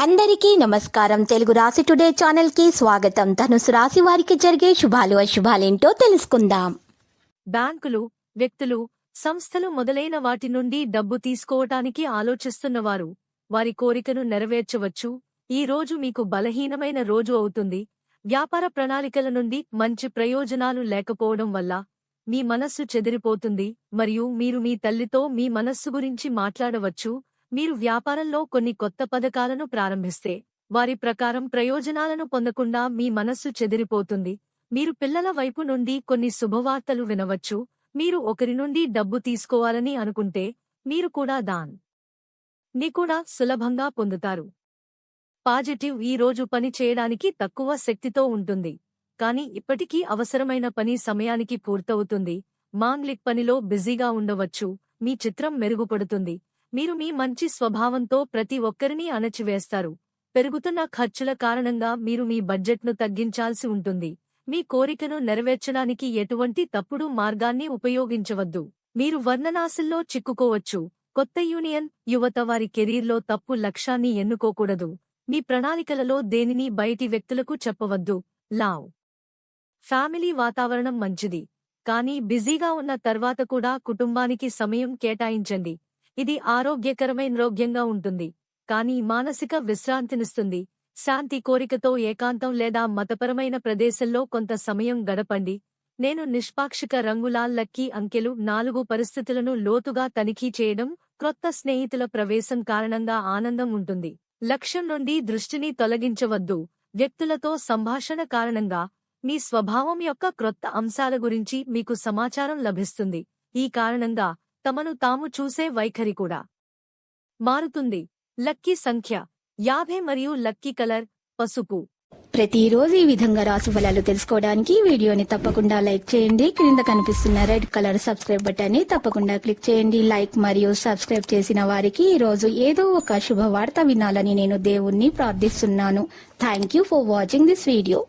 అందరికీ నమస్కారం. తెలుగు రాశి టుడే ఛానల్ కి స్వాగతం. ధనుసు రాశి వారికి జరిగే శుభాలు అశుభాలేంటో తెలుసుకుందాం. బ్యాంకులు, వ్యక్తులు, సంస్థలు మొదలైన వాటి నుండి డబ్బు తీసుకోవటానికి ఆలోచిస్తున్నవారు వారి కోరికను నెరవేర్చవచ్చు. ఈ రోజు మీకు బలహీనమైన రోజు అవుతుంది. వ్యాపార ప్రణాళికల నుండి మంచి ప్రయోజనాలు లేకపోవడం వల్ల మీ మనస్సు చెదిరిపోతుంది మరియు మీరు మీ తల్లితో మీ మనస్సు గురించి మాట్లాడవచ్చు. మీరు వ్యాపారంలో కొన్ని కొత్త పథకాలను ప్రారంభిస్తే వారి ప్రకారం ప్రయోజనాలను పొందకుండా మీ మనస్సు చెదిరిపోతుంది. మీరు పిల్లల వైపు నుండి కొన్ని శుభవార్తలు వినవచ్చు. మీరు ఒకరి నుండి డబ్బు తీసుకోవాలని అనుకుంటే మీరు కూడా దాన్ని కూడా సులభంగా పొందుతారు. పాజిటివ్ ఈ రోజు పని చేయడానికి తక్కువ శక్తితో ఉంటుంది, కానీ ఇప్పటికీ అవసరమైన పని సమయానికి పూర్తవుతుంది. మాంగ్లిక్ పనిలో బిజీగా ఉండవచ్చు. మీ చిత్రం మెరుగుపడుతుంది. మీరు మీ మంచి స్వభావంతో ప్రతి ఒక్కరినీ అణచివేస్తారు. పెరుగుతున్న ఖర్చుల కారణంగా మీరు మీ బడ్జెట్ను తగ్గించాల్సి ఉంటుంది. మీ కోరికను నెరవేర్చడానికి ఎటువంటి తప్పుడు మార్గాన్ని ఉపయోగించవద్దు. మీరు వర్ణనాశల్లో చిక్కుకోవచ్చు. కొత్త యూనియన్ యువత వారి కెరీర్లో తప్పు లక్ష్యాన్ని ఎన్నుకోకూడదు. మీ ప్రణాళికలలో దేనిని బయటి వ్యక్తులకు చెప్పవద్దు. లావ్ ఫ్యామిలీ వాతావరణం మంచిది, కానీ బిజీగా ఉన్న తర్వాత కూడా కుటుంబానికి సమయం కేటాయించండి. ఇది ఆరోగ్యకరమైనరోగ్యంగా ఉంటుంది, కానీ మానసిక విశ్రాంతినిస్తుంది. శాంతి కోరికతో ఏకాంతం లేదా మతపరమైన ప్రదేశంలో కొంత సమయం గడపండి. నేను నిష్పాక్షిక రంగుల లక్కీ అంకెలు 4 పరిస్థితులను లోతుగా తనిఖీ చేయడం. క్రొత్త స్నేహితుల ప్రవేశం కారణంగా ఆనందం ఉంటుంది. లక్ష్యం నుండి దృష్టిని తొలగించవద్దు. వ్యక్తులతో సంభాషణ కారణంగా మీ స్వభావం యొక్క క్రొత్త అంశాల గురించి మీకు సమాచారం లభిస్తుంది. ఈ కారణంగా తమను తాము చూసే వైఖరి కూడా మారుతుంది. లక్కీ సంఖ్య 50 మరియు లక్కీ కలర్ పసుపు. ప్రతిరోజు ఈ విధంగా రాశి ఫలాలు తెలుసుకోవడానికి వీడియోని తప్పకుండా లైక్ చేయండి. క్రింద కనిపిస్తున్న రెడ్ కలర్ సబ్స్క్రైబ్ బటన్ ని తప్పకుండా క్లిక్ చేయండి. లైక్ మరియు సబ్స్క్రైబ్ చేసిన వారికి ఈ రోజు ఏదో ఒక శుభవార్త వినాలని నేను దేవుణ్ణి ప్రార్థిస్తున్నాను. Thank you for watching this video.